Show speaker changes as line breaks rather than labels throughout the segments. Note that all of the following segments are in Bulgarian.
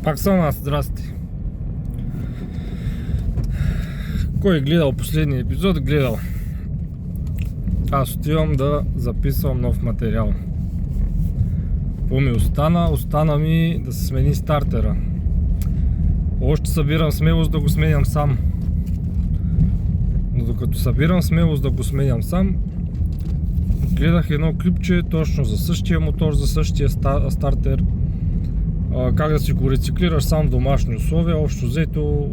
Пак съм аз, здрасти. Кой е гледал последния епизод, гледал. Аз отивам да записвам нов материал. Какво ми остана? Остана ми да се смени стартера. Още събирам смелост да го сменям сам. Но докато събирам смелост да го сменям сам, гледах едно клипче точно за същия мотор, за същия стартер. Как да си го рециклираш сам в домашни условия. Общо взето,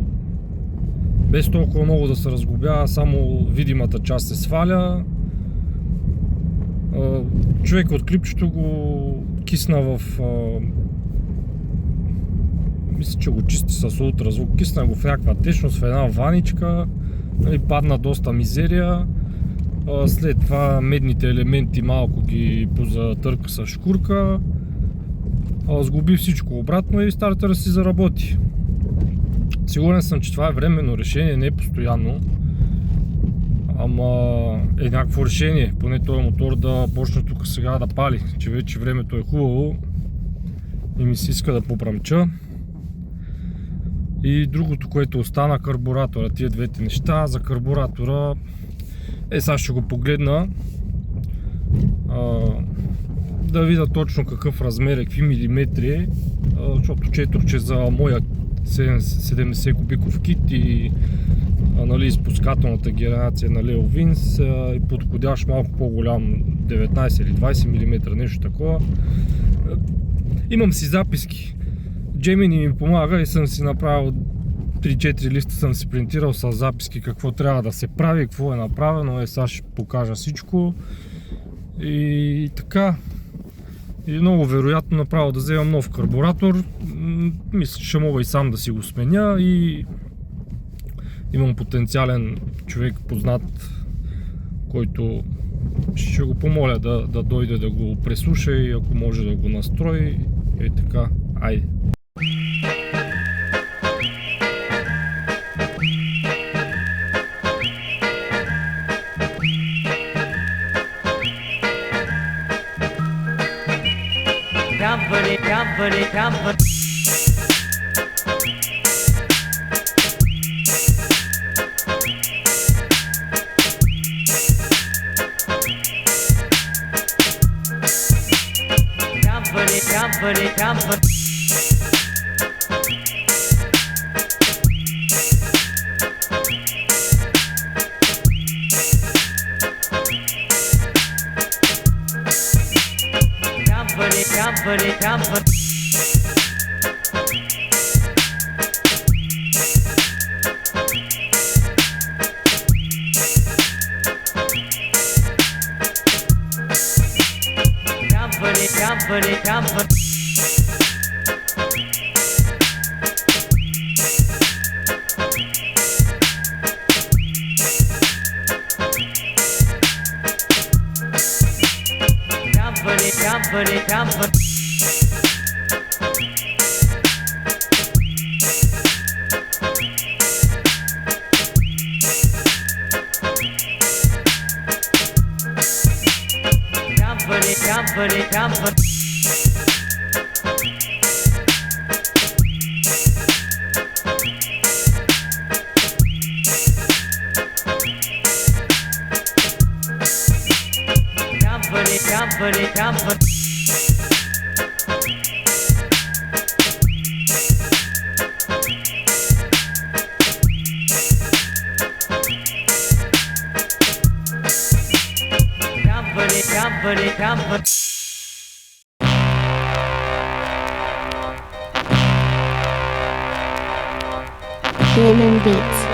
без толкова много да се разгубява, само видимата част се сваля. Човек от клипчето го кисна в... мисля, че го чисти с ултразвук. Кисна го в някаква течност, в една ваничка. Падна доста мизерия. След това медните елементи малко ги позатърка с шкурка. Сгуби всичко обратно и стартера си заработи. Сигурен съм, че това е временно решение, не е постоянно. Ама е някакво решение, поне този мотор да почне тук сега да пали, че вече времето е хубаво и ми се иска да попрамча. И другото, което остана, карбуратора, тия двете неща. За карбуратора, сега ще го погледна, да видя точно какъв размер е, какви милиметри е, защото четох, че за моя 70 кубиков кит и изпускателната генерация на Leo Vins е подходящ малко по-голям, 19 или 20 мм, нещо такова. Имам си записки. Gemini ми помага и съм си направил 3-4 листа, съм си принтирал с записки какво трябва да се прави, какво е направено. Сега ще покажа всичко. И така. И много вероятно направо да вземам нов карбуратор. Мисля, че ще мога и сам да си го сменя и имам потенциален човек познат, който ще го помоля да дойде да го преслуша и ако може да го настрои. И така, айде. Company.
Human Beats.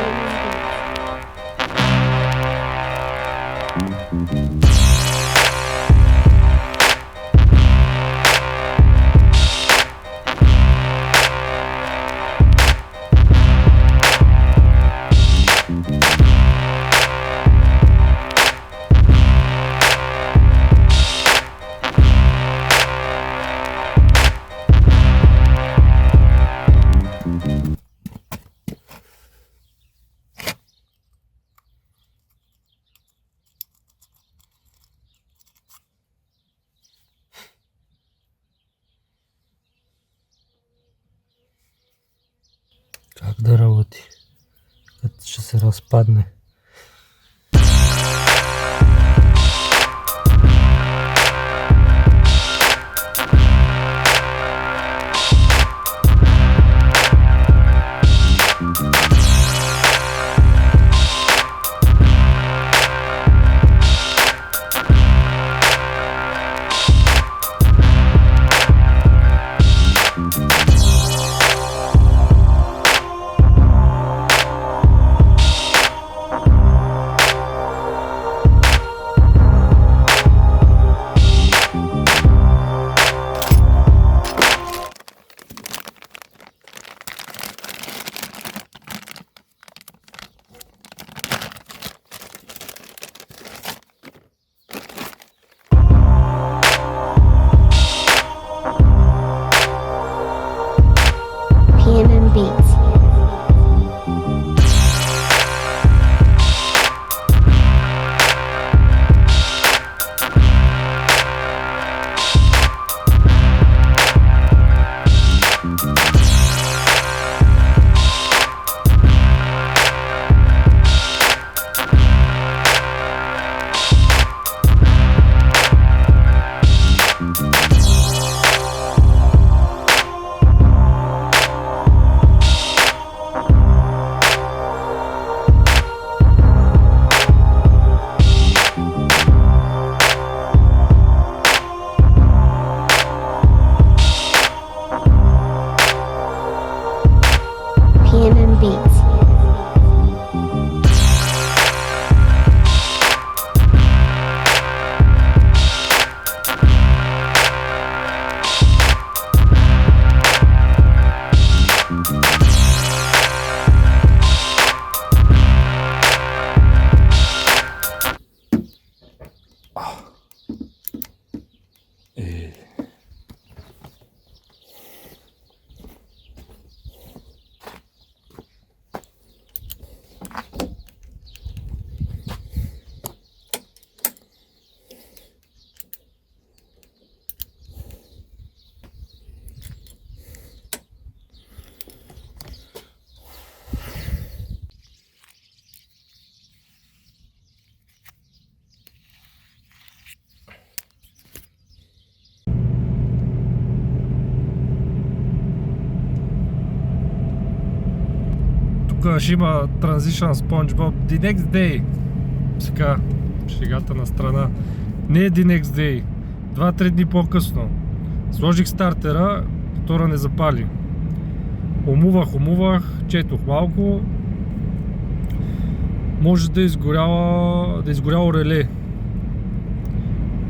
как да работи, като ще се разпадне.
Cannon Beats. Cannon Beats.
Тук ще има Transition SpongeBob The Next Day. Сега, шегата на страна. Не е The Next Day. 2-3 дни по-късно. Сложих стартера, мотора не запали. Умувах, четох малко. Може да е изгоряло реле.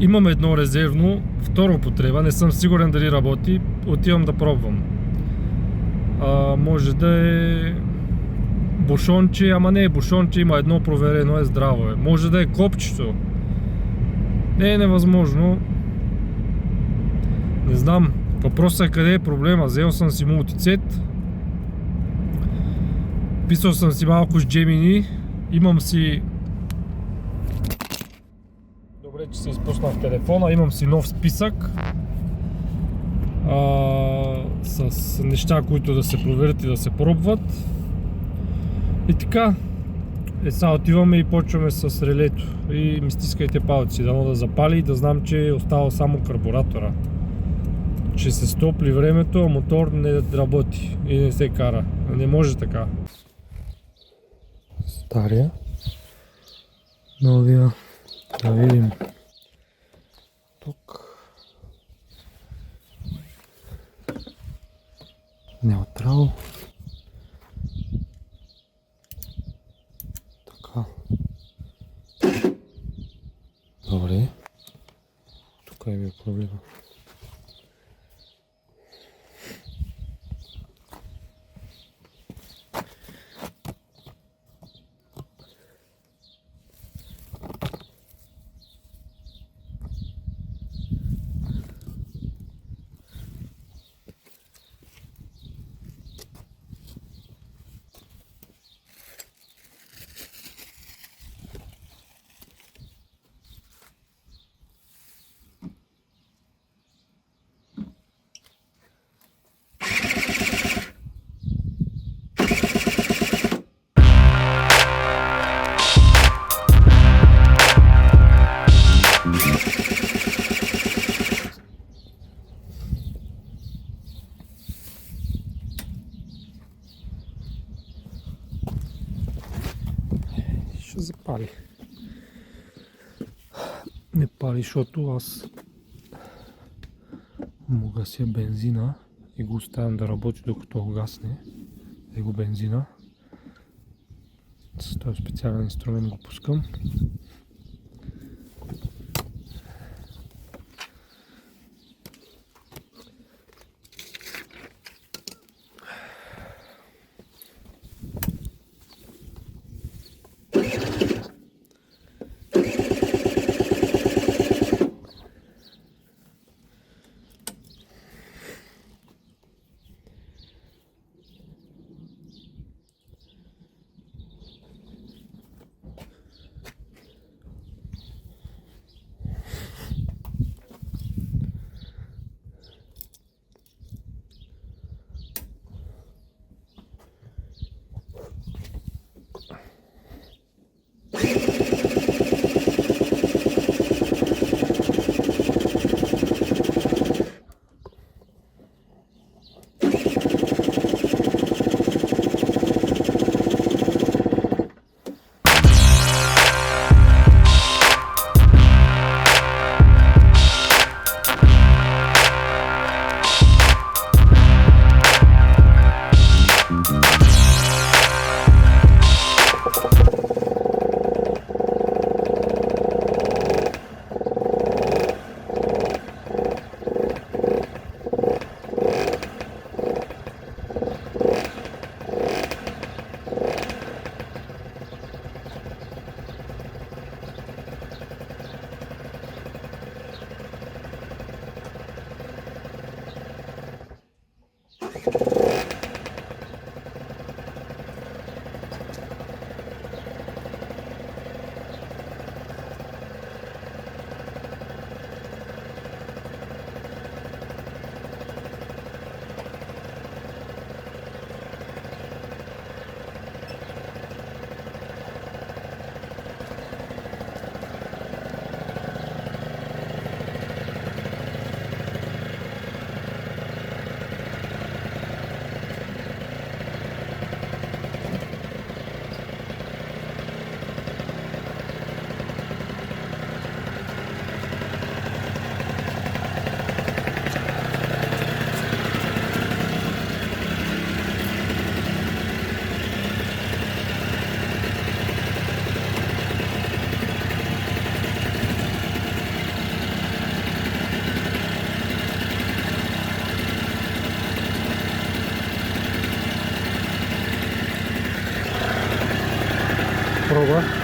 Имам едно резервно, втора употреба, не съм сигурен дали работи, отивам да пробвам. Може да е бушонче, ама не е бушонче, има едно проверено, е здраво е. Може да е копчето. Не е невъзможно. Не знам. Въпросът е къде е проблема. Взел съм си мултицет. Писал съм си малко с Gemini. Имам си... Добре, че се изпуснах телефона. Имам си нов списък. С неща, които да се проверят и да се пробват. И така. Сега отиваме и почваме с релето. И ми стискайте палци, дано да запали и да знам, че е оставал само карбуратора. Че се стопли времето, а мотор не работи и не се кара. Не може така. Стария. Новия. Да видим. Тук. Неутрал. Така. Добре. Тук е бил проблема. ще запали. Не пали, защото аз му гася бензина и го оставям да работи докато гасне. Его бензина. С този специален инструмент го пускам.
Пробва.